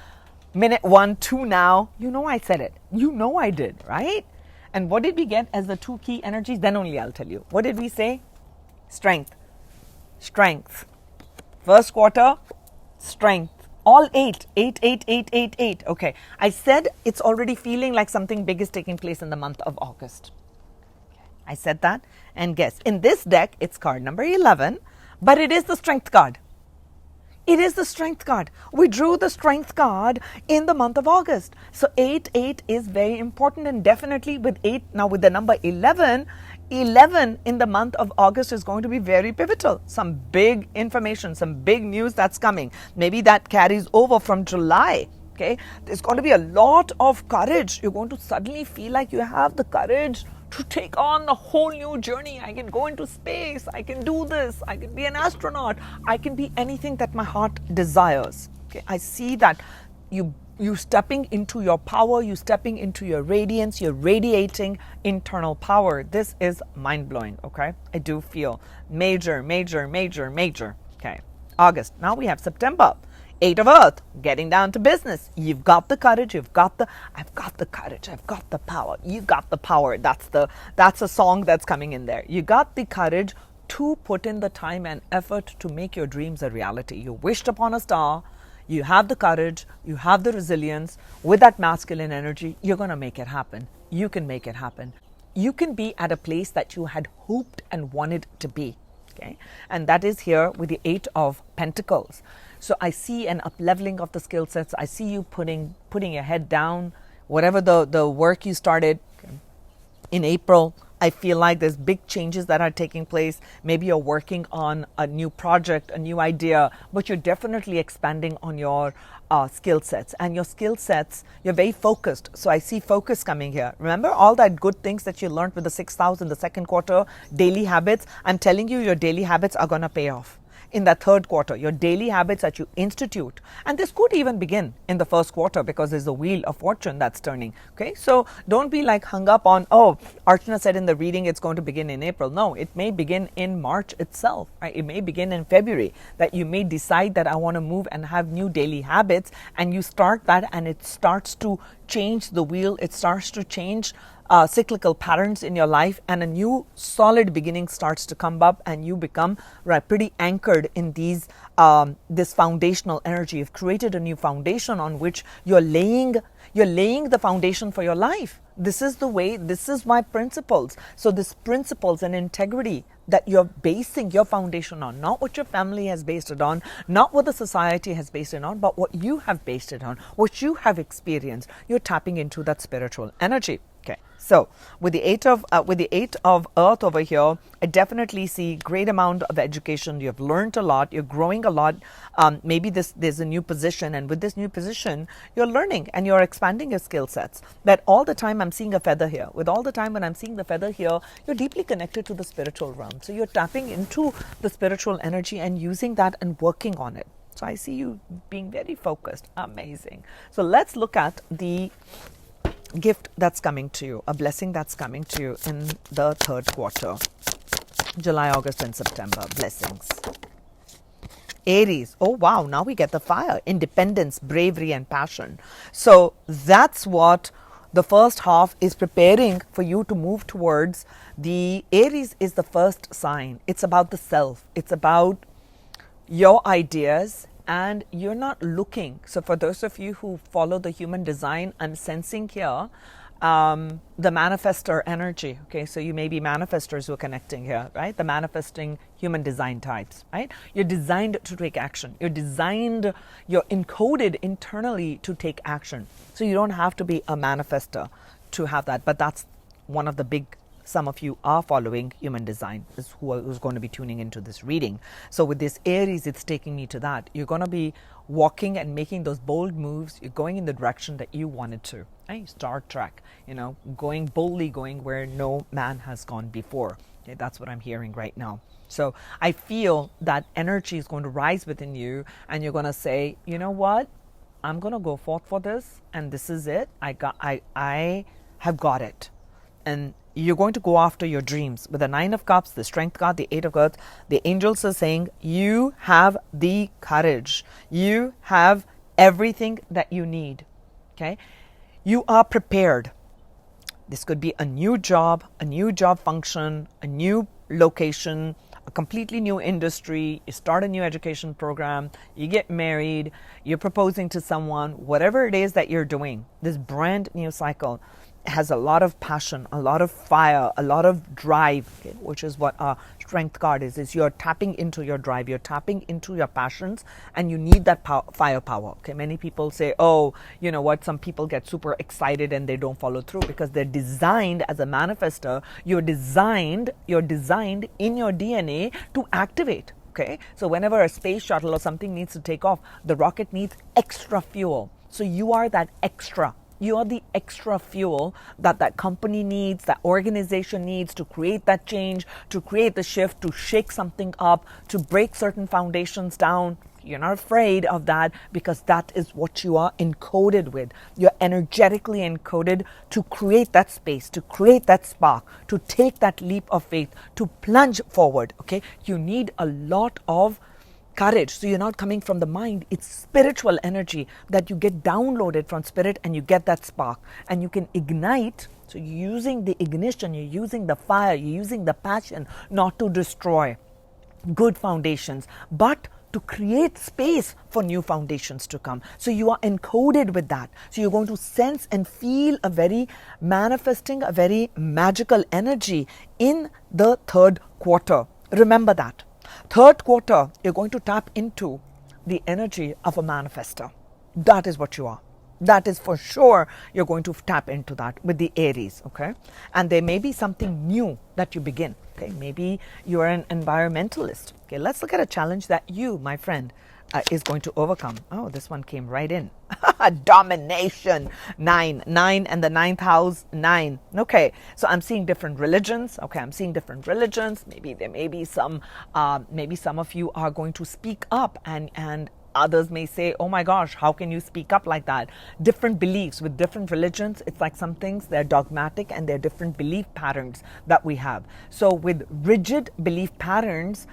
minute 1 to now, I said it. I did, right? And what did we get as the two key energies? Then only I'll tell you. What did we say? Strength. First quarter, strength. All 8. Okay. I said it's already feeling like something big is taking place in the month of August. I said that. And guess, in this deck, it's card number 11, but it is the strength card. We drew the strength card in the month of August. So 8 is very important, and definitely with 8, now with the number 11 in the month of August is going to be very pivotal. Some big information, some big news that's coming. Maybe that carries over from July. Okay, there's going to be a lot of courage. You're going to suddenly feel like you have the courage to take on a whole new journey. I can go into space. I can do this. I can be an astronaut. I can be anything that my heart desires. Okay, I see that you stepping into your power, you stepping into your radiance, you're radiating internal power. This is mind-blowing, okay? I do feel major. Okay, August. Now we have September. Eight of Earth, getting down to business. You've got the courage. I've got the courage. I've got the power. You got the power. That's a song that's coming in there. You got the courage to put in the time and effort to make your dreams a reality. You wished upon a star. You have the courage. You have the resilience. With that masculine energy, you're going to make it happen. You can make it happen. You can be at a place that you had hoped and wanted to be. Okay? And that is here with the Eight of Pentacles. So I see an up-leveling of the skill sets. I see you putting your head down. Whatever the work you started in April, I feel like there's big changes that are taking place. Maybe you're working on a new project, a new idea, but you're definitely expanding on your skill sets. And your skill sets, you're very focused. So I see focus coming here. Remember all that good things that you learned with the 6th house in the second quarter, daily habits? I'm telling you, your daily habits are going to pay off. In the third quarter, your daily habits that you institute, and this could even begin in the first quarter because there's a wheel of fortune that's turning. Okay, so don't be like hung up on, oh, Archana said in the reading it's going to begin in April. No, it may begin in March itself, right? It may begin in February, that you may decide that I want to move and have new daily habits, and you start that and it starts to change the wheel. It starts to change cyclical patterns in your life, and a new solid beginning starts to come up, and you become pretty anchored in this foundational energy. You've created a new foundation on which you're laying the foundation for your life. This is the way, this is my principles. So this principles and integrity that you're basing your foundation on, not what your family has based it on, not what the society has based it on, but what you have based it on, what you have experienced. You're tapping into that spiritual energy. Okay, so with the eight of Earth over here, I definitely see great amount of education. You've learned a lot. You're growing a lot. Maybe there's a new position, and with this new position, you're learning and you're expanding your skill sets. That all the time I'm seeing a feather here. With all the time when I'm seeing the feather here, you're deeply connected to the spiritual realm. So you're tapping into the spiritual energy and using that and working on it. So I see you being very focused. Amazing. So let's look at the gift that's coming to you, a blessing that's coming to you in the third quarter, July, August, and September. Blessings. Aries. Oh, wow. Now we get the fire. Independence, bravery, and passion. So that's what the first half is preparing for you to move towards. The Aries is the first sign. It's about the self. It's about your ideas, and you're not looking. So for those of you who follow the human design, I'm sensing here the manifestor energy. Okay, so you may be manifestors who are connecting here, right? The manifesting human design types, right? You're designed to take action. You're encoded internally to take action. So you don't have to be a manifestor to have that, but that's one of the big. Some of you are following human design, is who's going to be tuning into this reading. So with this Aries, it's taking me to that. You're going to be walking and making those bold moves. You're going in the direction that you wanted to. Right? Star Trek, going boldly, going where no man has gone before. Okay, that's what I'm hearing right now. So I feel that energy is going to rise within you, and you're going to say, you know what? I'm going to go forth for this, and this is it. I have got it. And you're going to go after your dreams. With the 9 of Cups, the Strength card, the 8 of Earth, the angels are saying you have the courage. You have everything that you need. Okay? You are prepared. This could be a new job function, a new location, a completely new industry. You start a new education program, you get married, you're proposing to someone, whatever it is that you're doing, this brand new cycle has a lot of passion, a lot of fire, a lot of drive, okay, which is what our Strength card is you're tapping into your drive, you're tapping into your passions, and you need that firepower. Okay, many people say, oh, you know what, some people get super excited and they don't follow through because they're designed as a manifestor. You're designed in your DNA to activate. Okay, so whenever a space shuttle or something needs to take off, the rocket needs extra fuel. So you are that extra. You are the extra fuel that company needs, that organization needs to create that change, to create the shift, to shake something up, to break certain foundations down. You're not afraid of that because that is what you are encoded with. You're energetically encoded to create that space, to create that spark, to take that leap of faith, to plunge forward. Okay, you need a lot of courage. So you're not coming from the mind, it's spiritual energy that you get downloaded from spirit, and you get that spark and you can ignite. So you're using the ignition, you're using the fire, you're using the passion, not to destroy good foundations, but to create space for new foundations to come. So you are encoded with that. So you're going to sense and feel a very manifesting, a very magical energy in the third quarter. Remember that. Third quarter, you're going to tap into the energy of a manifester. That is what you are. That is for sure, you're going to tap into that with the Aries, okay? And there may be something new that you begin, okay? Maybe you're an environmentalist. Okay, let's look at a challenge that you, my friend, is going to overcome. Oh, this one came right in. Domination. 9 and the ninth house, 9. Okay, so I'm seeing different religions. Okay, I'm seeing different religions. Maybe there may be some, maybe some of you are going to speak up, and others may say, oh my gosh, how can you speak up like that? Different beliefs with different religions. It's like some things, they're dogmatic and they're different belief patterns that we have. So with rigid belief patterns,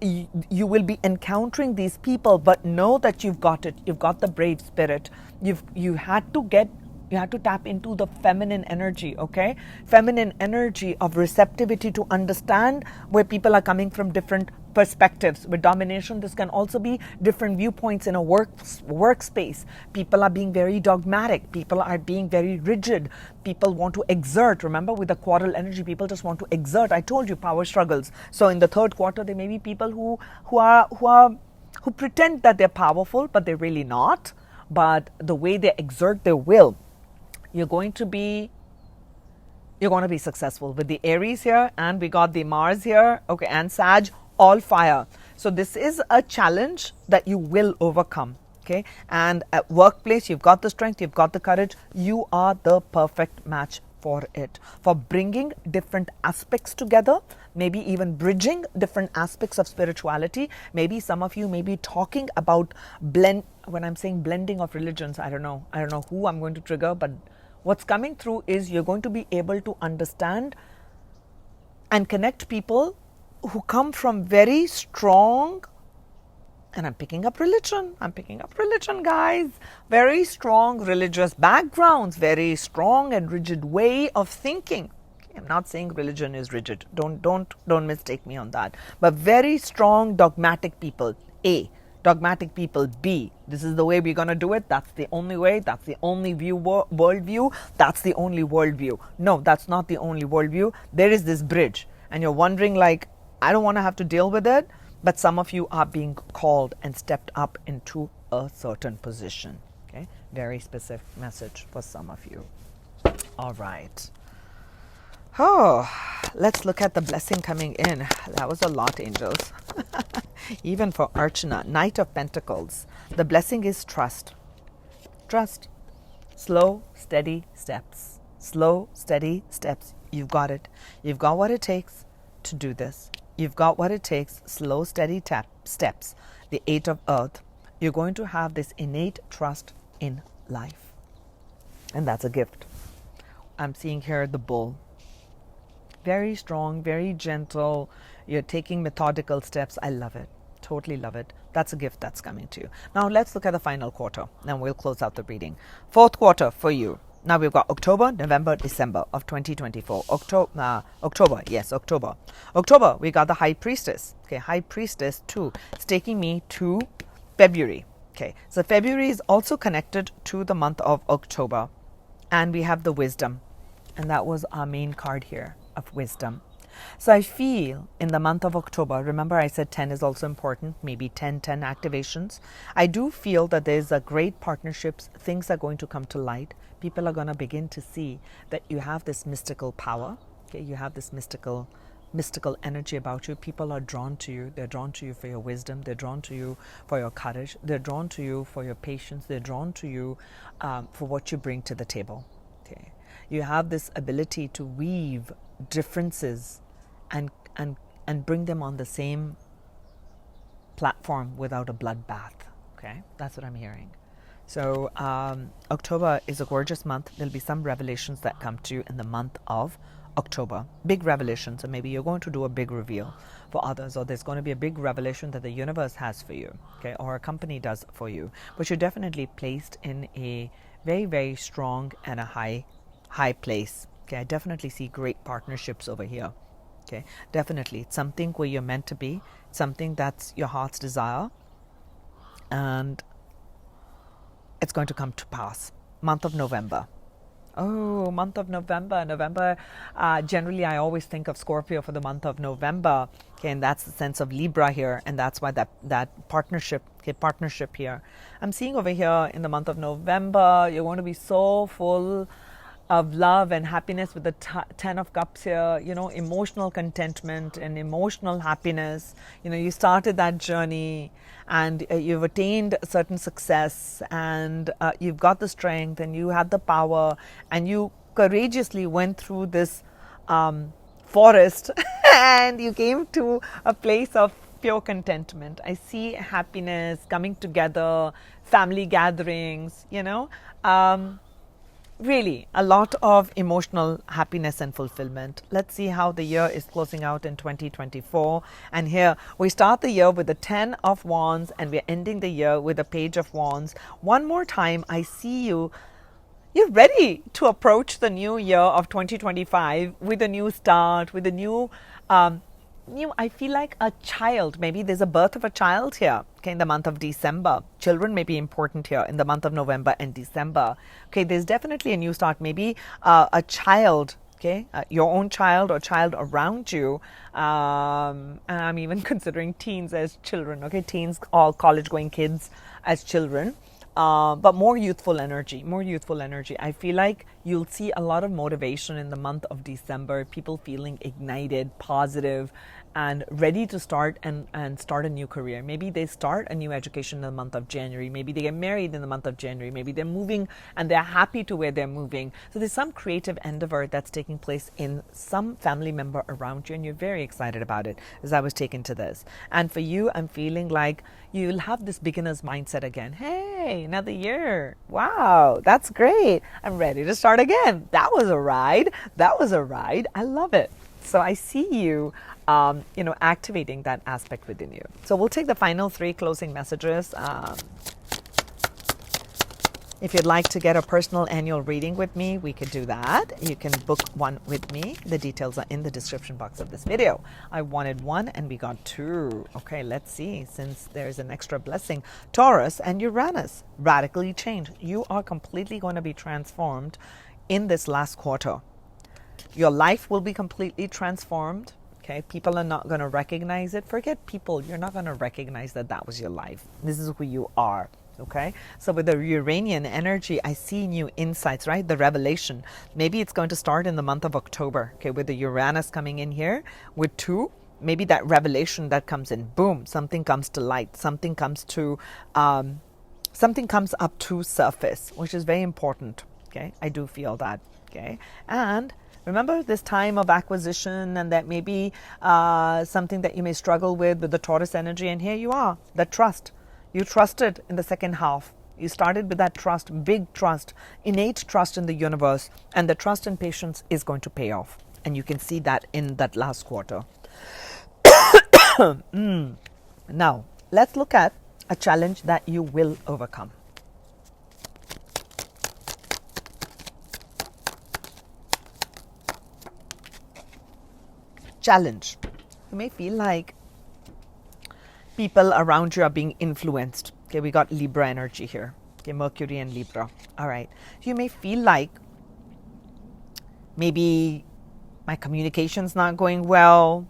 you will be encountering these people, but know that you've got it. You've got the brave spirit. You had to tap into the feminine energy, okay? Feminine energy of receptivity to understand where people are coming from different perspectives. With domination, this can also be different viewpoints in a workspace. People are being very dogmatic. People are being very rigid. People want to exert. Remember, with the quarrel energy, people just want to exert. I told you, power struggles. So in the third quarter, there may be people who pretend that they're powerful, but they're really not. But the way they exert their will, you're going to be successful with the Aries here, and we got the Mars here, okay, and Sag, all fire. So this is a challenge that you will overcome, okay? And at workplace, you've got the strength, you've got the courage, you are the perfect match for it, for bringing different aspects together, maybe even bridging different aspects of spirituality. Maybe some of you may be talking about when I'm saying blending of religions, I don't know who I'm going to trigger, but what's coming through is you're going to be able to understand and connect people who come from very strong, and I'm picking up religion, guys, very strong religious backgrounds, very strong and rigid way of thinking. I'm not saying religion is rigid. Don't mistake me on that. But very strong dogmatic people. A. Dogmatic people. B. This is the way we're going to do it. That's the only way. That's the only worldview. That's the only worldview. No, that's not the only worldview. There is this bridge. And you're wondering, like, I don't want to have to deal with it. But some of you are being called and stepped up into a certain position. Okay? Very specific message for some of you. All right. Oh, let's look at the blessing coming in. That was a lot, angels. Even for Archana, Knight of Pentacles. The blessing is trust. Trust. Slow, steady steps. Slow, steady steps. You've got it. You've got what it takes to do this. You've got what it takes. Slow, steady steps. The 8 of Earth. You're going to have this innate trust in life. And that's a gift. I'm seeing here the Bull. Very strong, very gentle. You're taking methodical steps. I love it. Totally love it. That's a gift that's coming to you. Now let's look at the final quarter. Then we'll close out the reading. Fourth quarter for you. Now we've got October, November, December of 2024. October, yes, October. October, we got the High Priestess. Okay, High Priestess 2. It's taking me to February. Okay, so February is also connected to the month of October. And we have the Wisdom. And that was our main card here of Wisdom. So I feel in the month of October, remember I said 10 is also important, maybe 10 activations. I do feel that there's a great partnerships, things are going to come to light. People are going to begin to see that you have this mystical power. Okay, you have this mystical energy about you. People are drawn to you. They're drawn to you for your wisdom. They're drawn to you for your courage. They're drawn to you for your patience. They're drawn to you for what you bring to the table. Okay, you have this ability to weave differences and bring them on the same platform without a bloodbath. Okay, that's what I'm hearing. So October is a gorgeous month. There'll be some revelations that come to you in the month of October. Big revelation. So maybe you're going to do a big reveal for others, or there's going to be a big revelation that the universe has for you, okay, or a company does for you. But you're definitely placed in a very, very strong and a high place. Okay, I definitely see great partnerships over here. Okay, definitely. It's something where you're meant to be, something that's your heart's desire, and it's going to come to pass. Month of November. Oh, month of November. Generally, I always think of Scorpio for the month of November. Okay, and that's the sense of Libra here, and that's why that partnership here. I'm seeing over here in the month of November, you're going to be so full of love and happiness with the Ten of Cups here, emotional contentment and emotional happiness. You started that journey and you've attained a certain success, and you've got the strength and you had the power, and you courageously went through this forest and you came to a place of pure contentment. I see happiness coming together, family gatherings, really a lot of emotional happiness and fulfillment. Let's see how the year is closing out in 2024. And here we start the year with the 10 of Wands and we're ending the year with the Page of Wands. One more time, I see you're ready to approach the new year of 2025 with a new start, with a new, I feel like a child. Maybe there's a birth of a child here, okay, in the month of December. Children may be important here in the month of November and December. Okay, there's definitely a new start. Maybe a child, okay, your own child or child around you. And I'm even considering teens as children, okay, teens, all college-going kids as children. But more youthful energy. I feel like you'll see a lot of motivation in the month of December, people feeling ignited, positive, and ready to start and start a new career. Maybe they start a new education in the month of January. Maybe they get married in the month of January. Maybe they're moving and they're happy to where they're moving. So there's some creative endeavor that's taking place in some family member around you, and you're very excited about it, as I was taken to this. And for you, I'm feeling like you'll have this beginner's mindset again. Hey, another year. Wow, that's great. I'm ready to start again. That was a ride. I love it. So I see you, activating that aspect within you. So we'll take the final 3 closing messages. If you'd like to get a personal annual reading with me, we could do that. You can book one with me. The details are in the description box of this video. I wanted 1 and we got 2. Okay, let's see, since there's an extra blessing. Taurus and Uranus, radically changed. You are completely going to be transformed in this last quarter. Your life will be completely transformed. Okay, people are not going to recognize it. Forget people. You're not going to recognize that was your life. This is who you are. Okay, so with the Uranian energy, I see new insights, right? The revelation. Maybe it's going to start in the month of October. Okay, with the Uranus coming in here with 2. Maybe that revelation that comes in, boom, something comes to light. Something comes up to surface, which is very important. Okay, I do feel that. Okay, and remember this time of acquisition, and that may be something that you may struggle with the Taurus energy. And here you are, the trust. You trusted in the second half. You started with that trust, big trust, innate trust in the universe. And the trust and patience is going to pay off. And you can see that in that last quarter. Now, let's look at a challenge that you will overcome. Challenge. You may feel like people around you are being influenced. Okay, we got Libra energy here. Okay, Mercury and Libra. All right. You may feel like maybe my communication's not going well.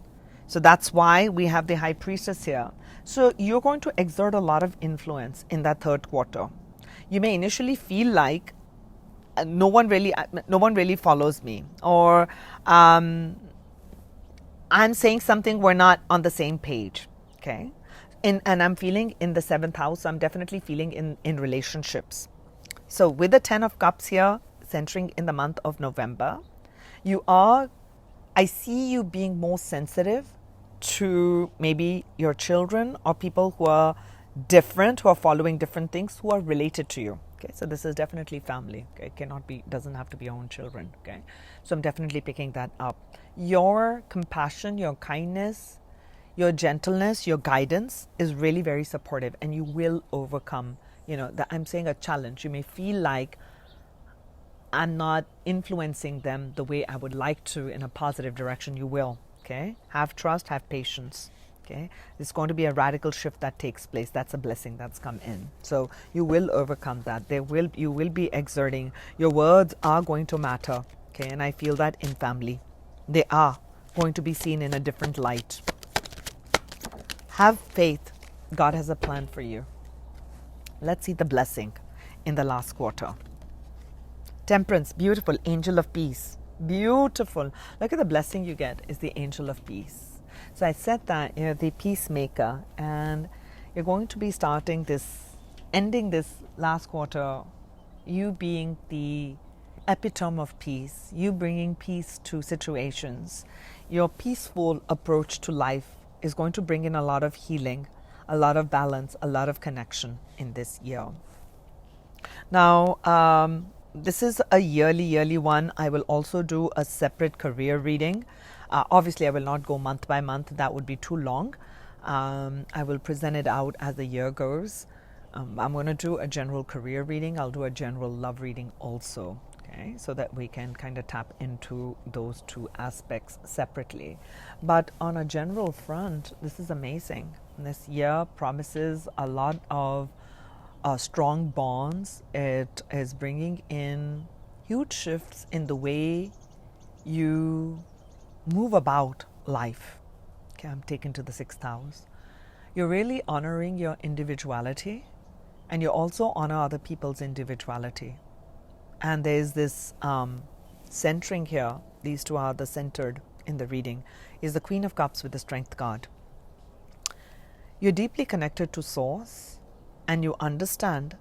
So that's why we have the High Priestess here. So you're going to exert a lot of influence in that third quarter. You may initially feel like no one really follows me, or I'm saying something, we're not on the same page. Okay. And I'm feeling in the 7th house, so I'm definitely feeling in relationships. So with the 10 of Cups here, centering in the month of November, I see you being more sensitive to maybe your children or people who are different, who are following different things, who are related to you. Okay, so this is definitely family. Okay, doesn't have to be your own children. Okay, so I'm definitely picking that up. Your compassion, your kindness, your gentleness, your guidance is really very supportive, and you will overcome. I'm saying a challenge. You may feel like I'm not influencing them the way I would like to in a positive direction. You will. Okay, have trust, have patience. Okay, it's going to be a radical shift that takes place. That's a blessing that's come in. So you will overcome that. You will be exerting. Your words are going to matter. Okay, and I feel that in family, they are going to be seen in a different light. Have faith. God has a plan for you. Let's see the blessing in the last quarter. Temperance, beautiful, angel of peace. Beautiful. Look at the blessing you get is the angel of peace. So I said that you're the peacemaker, and you're going to be ending this last quarter, you being the epitome of peace, you bringing peace to situations. Your peaceful approach to life is going to bring in a lot of healing, a lot of balance, a lot of connection in this year. Now, this is a yearly one. I will also do a separate career reading. Obviously, I will not go month by month. That would be too long. I will present it out as the year goes. I'm going to do a general career reading. I'll do a general love reading also, okay, so that we can kind of tap into those two aspects separately. But on a general front, this is amazing. This year promises a lot of strong bonds. It is bringing in huge shifts in the way you move about life. Okay, I'm taken to the 6th house. You're really honoring your individuality, and you also honor other people's individuality. And there's this centering here. These two are the centered in the reading. Is the Queen of Cups with the Strength card. You're deeply connected to Source, and you understand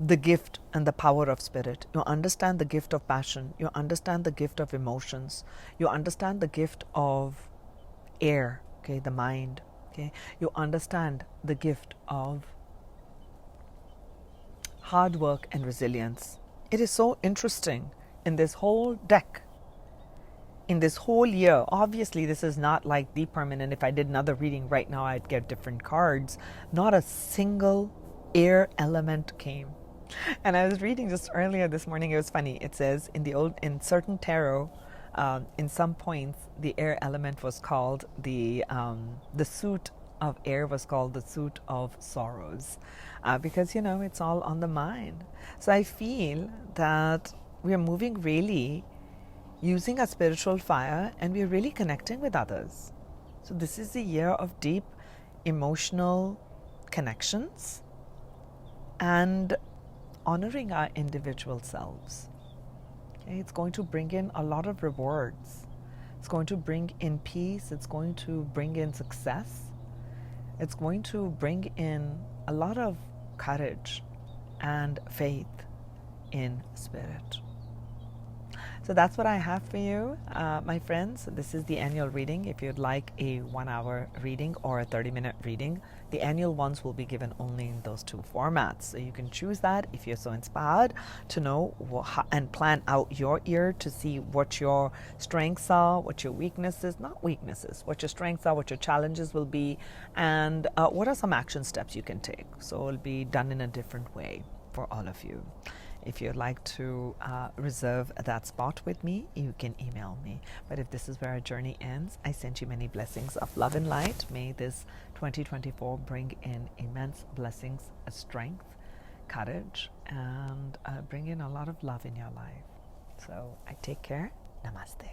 the gift and the power of spirit. You understand the gift of passion. You understand the gift of emotions. You understand the gift of air, okay, the mind. Okay, you understand the gift of hard work and resilience. It is so interesting in this whole deck, in this whole year. Obviously, this is not like the permanent. If I did another reading right now, I'd get different cards. Not a single air element came. And I was reading just earlier this morning. It was funny. It says in certain tarot, in some points, the air element was called the suit of air was called the suit of sorrows, because it's all on the mind. So I feel that we are moving really using our spiritual fire, and we're really connecting with others. So this is the year of deep emotional connections and honoring our individual selves. Okay, it's going to bring in a lot of rewards. It's going to bring in peace. It's going to bring in success. It's going to bring in a lot of courage and faith in spirit. So that's what I have for you, my friends. This is the annual reading. If you'd like a 1-hour reading or a 30-minute reading, the annual ones will be given only in those two formats. So you can choose that if you're so inspired to know and plan out your year to see what your strengths are, what your weaknesses, not weaknesses, what your strengths are, what your challenges will be, and what are some action steps you can take. So it'll be done in a different way for all of you. If you'd like to reserve that spot with me, you can email me. But if this is where our journey ends, I send you many blessings of love and light. May this 2024 bring in immense blessings, strength, courage, and bring in a lot of love in your life. So I take care. Namaste.